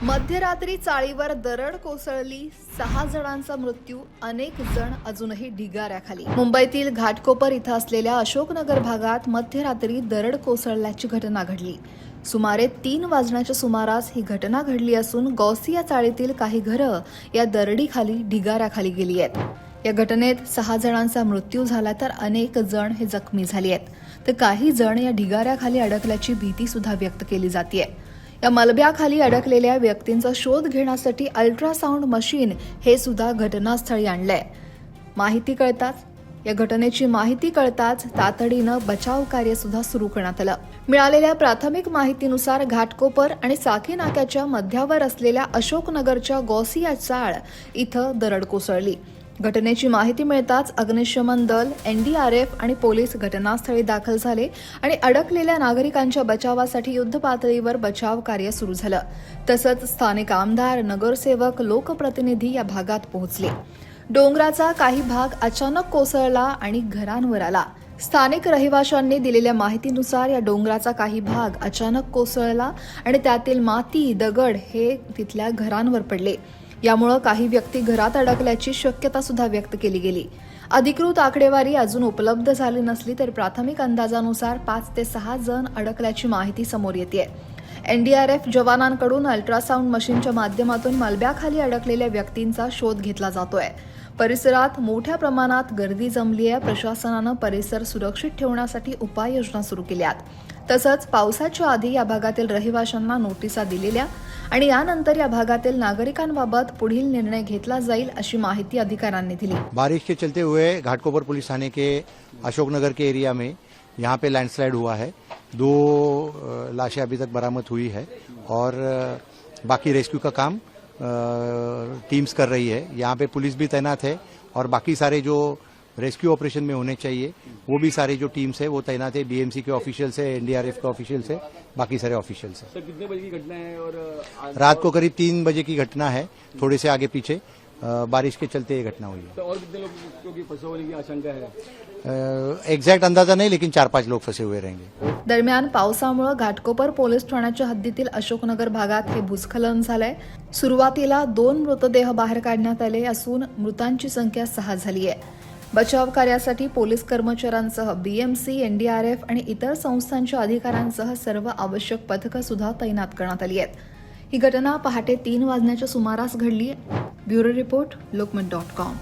मध्यरात्री चाळीवर दरड कोसळली, 6 जणांचा मृत्यू, अनेक जण अजूनही ढिगाऱ्याखाली. मुंबईतील घाटकोपर इथं असलेल्या अशोकनगर भागात मध्यरात्री दरड कोसळल्याची घटना घडली. सुमारे 3 वाजण्याच्या सुमारास ही घटना घडली असून गौसिया चाळीतील काही घरं या दरडीखाली ढिगाऱ्याखाली गेली आहेत. या घटनेत 6 जणांचा मृत्यू झाला तर अनेक जण हे जखमी झाले आहेत. तर काही जण या ढिगाऱ्याखाली अडकल्याची भीती सुद्धा व्यक्त केली जाते. या मलब्याखाली अडकलेल्या व्यक्तींचा शोध घेण्यासाठी अल्ट्रासाऊंड मशीन हे सुद्धा घटनास्थळी आणलंय. या घटनेची माहिती कळताच तातडीनं बचाव कार्य सुद्धा सुरू करण्यात आलं. मिळालेल्या प्राथमिक माहितीनुसार घाटकोपर आणि साकी नाक्याच्या मध्यावर असलेल्या अशोकनगरच्या गौसिया चाळ इथं दरड कोसळली. घटनेची माहिती मिळताच अग्निशमन दल, एनडीआरएफ आणि पोलीस घटनास्थळी दाखल झाले आणि अडकलेल्या नागरिकांच्या बचावासाठी युद्धपातळीवर बचाव कार्य सुरू झालं. तसंच स्थानिक आमदार, नगरसेवक, लोकप्रतिनिधी या भागात पोहोचले. डोंगराचा काही भाग अचानक कोसळला आणि घरांवर आला. स्थानिक रहिवाशांनी दिलेल्या माहितीनुसार या डोंगराचा काही भाग अचानक कोसळला आणि त्यातील माती, दगड हे तिथल्या घरांवर पडले. यामुळे काही व्यक्ती घरात अडकल्याची शक्यता सुद्धा व्यक्त केली गेली. अधिकृत आकडेवारी अजून उपलब्ध झाली नसली तर प्राथमिक अंदाजानुसार 5 ते 6 जण अडकल्याची माहिती समोर येते. एनडीआरएफ जवानांकडून अल्ट्रासाऊंड मशीनच्या माध्यमातून मलब्याखाली अडकलेल्या व्यक्तींचा शोध घेतला जातोय. परिसरात मोठ्या प्रमाणात गर्दी जमली आहे. प्रशासनानं परिसर सुरक्षित ठेवण्यासाठी उपाययोजना सुरू केल्या. तसंच पावसाच्या आधी या भागातील रहिवाशांना नोटिसा दिलेल्या आणि यानंतर या भागातील नागरिकांबाबत पुढील निर्णय घेतला जाईल अशी माहिती अधिकाऱ्यांनी दिली. बारिश के चलते हुए घाटकोपर पुलिस थाने के अशोकनगर के एरिया में यहाँ पे लैंडस्लाइड हुआ है. 2 लाशें अभी तक बरामद हुई है और बाकी रेस्क्यू का काम टीम्स कर रही है. यहाँ पे पुलिस भी तैनात है और बाकी सारे जो रेस्क्यू ऑपरेशन में होने चाहिए वो भी सारे जो टीम्स है वो तैनात है. बीएमसी के ऑफिशियल्स है, एनडीआरएफ के ऑफिशियल्स है, बाकी सारे ऑफिशियल्स है. सर कितने बजे की घटना है? और रात को करीब 3 बजे की घटना है. थोड़े से आगे पीछे बारिश के चलते ये घटना हुई है. तो और कितने लोगों की फंसे होने की आशंका है? एग्जैक्ट अंदाजा नहीं, लेकिन 4-5 लोग फंसे हुए रहेंगे. दरम्यान पावसामुळे घाटकोपर पोलीस ठाण्याच्या हद्दीतील अशोकनगर भागात हे भूस्खलन झालंय. सुरुवातीला 2 मृतदेह बाहेर काढण्यात आले असून मृतांची संख्या 6 झाली आहे. बचाव कार्यासाठी पोलीस कर्मचाऱ्यांसह बीएमसी, एनडीआरएफ आणि इतर संस्थांच्या अधिकाऱ्यांसह सर्व आवश्यक पथकं सुद्धा तैनात करण्यात आली आहेत. ही घटना पहाटे 3 वाजण्याच्या सुमारास घडली. Bureau report, लोकमत.com.